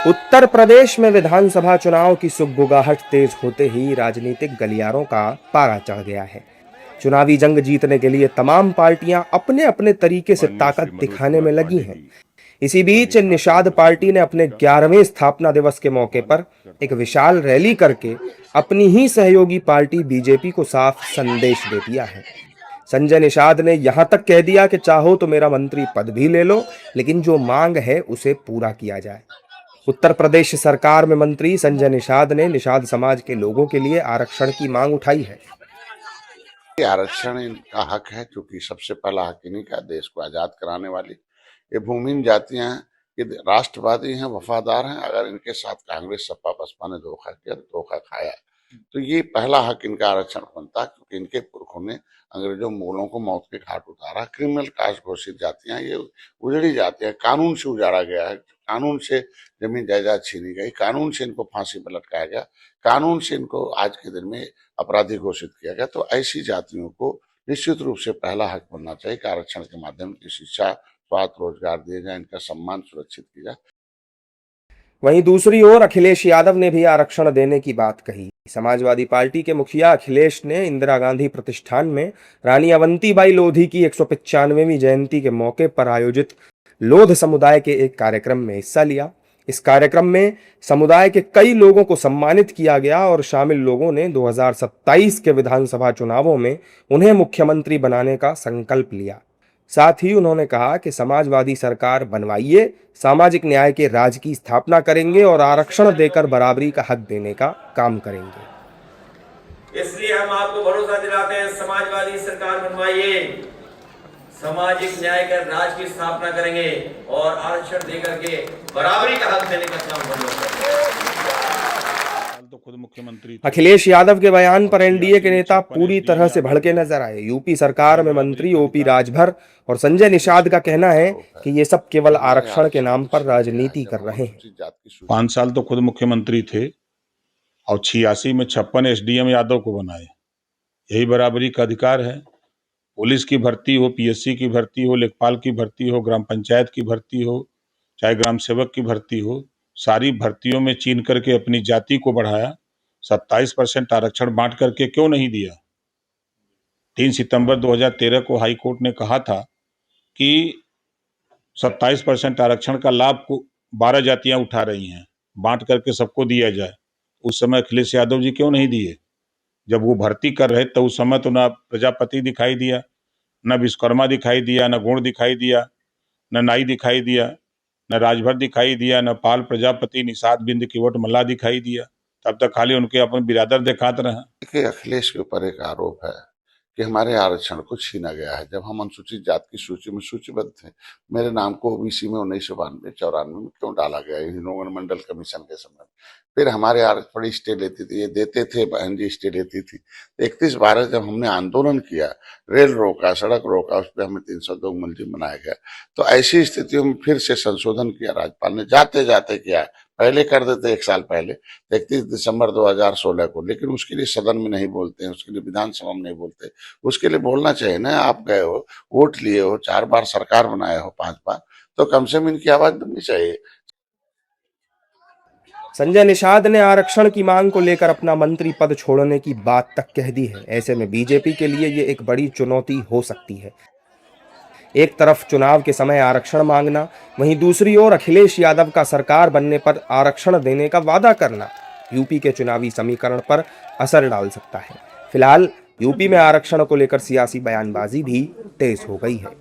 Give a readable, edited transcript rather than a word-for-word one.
उत्तर प्रदेश में विधानसभा चुनाव की सुगबुगाहट तेज होते ही राजनीतिक गलियारों का पारा चढ़ गया है। चुनावी जंग जीतने के लिए तमाम पार्टियां अपने अपने तरीके से ताकत दिखाने में लगी हैं। इसी बीच निषाद पार्टी ने अपने 11वें स्थापना दिवस के मौके पर एक विशाल रैली करके अपनी ही सहयोगी पार्टी बीजेपी को साफ संदेश दे दिया है। संजय निषाद ने यहां तक कह दिया कि चाहो तो मेरा मंत्री पद भी ले लो, लेकिन जो मांग है उसे पूरा किया जाए। उत्तर प्रदेश सरकार में मंत्री संजय निषाद ने निषाद समाज के लोगों के लिए आरक्षण की मांग उठाई है। आरक्षण इनका हक है, क्योंकि सबसे पहला हक इन्हीं का देश को आजाद कराने वाली ये भूमिहीन जातियां हैं, ये राष्ट्रवादी हैं, वफादार हैं। अगर इनके साथ कांग्रेस सपा बसपा ने धोखा किया, धोखा खाया, तो ये पहला हक इनका आरक्षण बनता, क्योंकि इनके पुरखों ने अंग्रेजों मुगलों को मौत के घाट उतारा। क्रिमिनल कास्ट घोषित जातियां, ये उजड़ी जातियां, कानून से उजाड़ा गया है, कानून से जमीन जायदाद छीनी गई, कानून से इनको फांसी पर लटकाया गया, कानून से इनको आज के दिन में अपराधी घोषित किया गया। तो ऐसी जातियों को निश्चित रूप से पहला हक बनना चाहिए कि आरक्षण के माध्यम से शिक्षा, स्वास्थ्य, रोजगार दिए जाए, इनका सम्मान सुरक्षित किया जाए। वहीं दूसरी ओर अखिलेश यादव ने भी आरक्षण देने की बात कही। समाजवादी पार्टी के मुखिया अखिलेश ने इंदिरा गांधी प्रतिष्ठान में रानी अवंतीबाई लोधी की 195वीं जयंती के मौके पर आयोजित लोध समुदाय के एक कार्यक्रम में हिस्सा लिया। इस कार्यक्रम में समुदाय के कई लोगों को सम्मानित किया गया और शामिल लोगों ने 2027 के विधानसभा चुनावों में उन्हें मुख्यमंत्री बनाने का संकल्प लिया। साथ ही उन्होंने कहा कि समाजवादी सरकार बनवाइए, सामाजिक न्याय के राज की स्थापना करेंगे और आरक्षण देकर बराबरी का हक देने का काम करेंगे। इसलिए हम आपको भरोसा दिलाते हैं, समाजवादी सरकार बनवाइए, सामाजिक न्याय का राज की स्थापना करेंगे और आरक्षण देकर के बराबरी का हक देने का काम करेंगे। तो खुद मुख्यमंत्री अखिलेश यादव के बयान पर एनडीए के नेता पूरी तरह से भड़के नजर आए। यूपी सरकार में मंत्री ओपी राजभर और संजय निषाद का कहना है कि ये सब केवल आरक्षण के नाम पर राजनीति कर रहे हैं। 5 साल तो खुद मुख्यमंत्री थे और 86 में 56 एसडीएम यादव को बनाए। यही बराबरी का अधिकार है। पुलिस की भर्ती हो, पीएससी की भर्ती हो, लेखपाल की भर्ती हो, ग्राम पंचायत की भर्ती हो, चाहे ग्राम सेवक की भर्ती हो, सारी भर्तियों में चीन करके अपनी जाति को बढ़ाया। 27% आरक्षण बांट करके क्यों नहीं दिया? 3 सितंबर 2013 को हाई कोर्ट ने कहा था कि 27% आरक्षण का लाभ को 12 जातियां उठा रही हैं, बांट करके सबको दिया जाए। उस समय अखिलेश यादव जी क्यों नहीं दिए? जब वो भर्ती कर रहे तो उस समय तो ना प्रजापति दिखाई दिया, न विश्वकर्मा दिखाई दिया, न गुण दिखाई दिया, न नाई दिखाई दिया, न राजभर दिखाई दिया, न पाल, प्रजापति, निषाद, बिंद, किवट, मल्ला दिखाई दिया। तब तक खाली उनके अपने बिरादर दिखाते रहे। देखिए, अखिलेश के ऊपर एक आरोप है कि हमारे आरक्षण को छीना गया है। जब हम अनुसूचित जाति की सूची में सूचीबद्ध थे, मेरे नाम को ओबीसी में 1992-94 में क्यों डाला गया इन मंडल कमीशन के समय? फिर हमारे आरक्षण बड़ी स्टे लेती थी, ये देते थे, बहन जी स्टे लेती थी। 31/12 जब हमने आंदोलन किया, रेल रोका, सड़क रोका, उस पर हमें 302 मुलजिम बनाया गया। तो ऐसी स्थितियों में फिर से संशोधन किया राज्यपाल ने, जाते जाते किया। पहले कर देते 1 साल पहले, 31 दिसंबर 2016 को, लेकिन उसके लिए सदन में नहीं बोलते हैं, उसके लिए विधानसभा में नहीं बोलते। उसके लिए बोलना चाहिए ना। आप गए हो, वोट लिए हो, 4 बार सरकार बनाए हो, 5 बार, तो कम से कम इनकी आवाज बननी चाहिए। संजय निषाद ने आरक्षण की मांग को लेकर अपना मंत्री पद छोड़ने की बात तक कह दी है। ऐसे में बीजेपी के लिए ये एक बड़ी चुनौती हो सकती है। एक तरफ चुनाव के समय आरक्षण मांगना, वहीं दूसरी ओर अखिलेश यादव का सरकार बनने पर आरक्षण देने का वादा करना यूपी के चुनावी समीकरण पर असर डाल सकता है। फिलहाल यूपी में आरक्षण को लेकर सियासी बयानबाजी भी तेज हो गई है।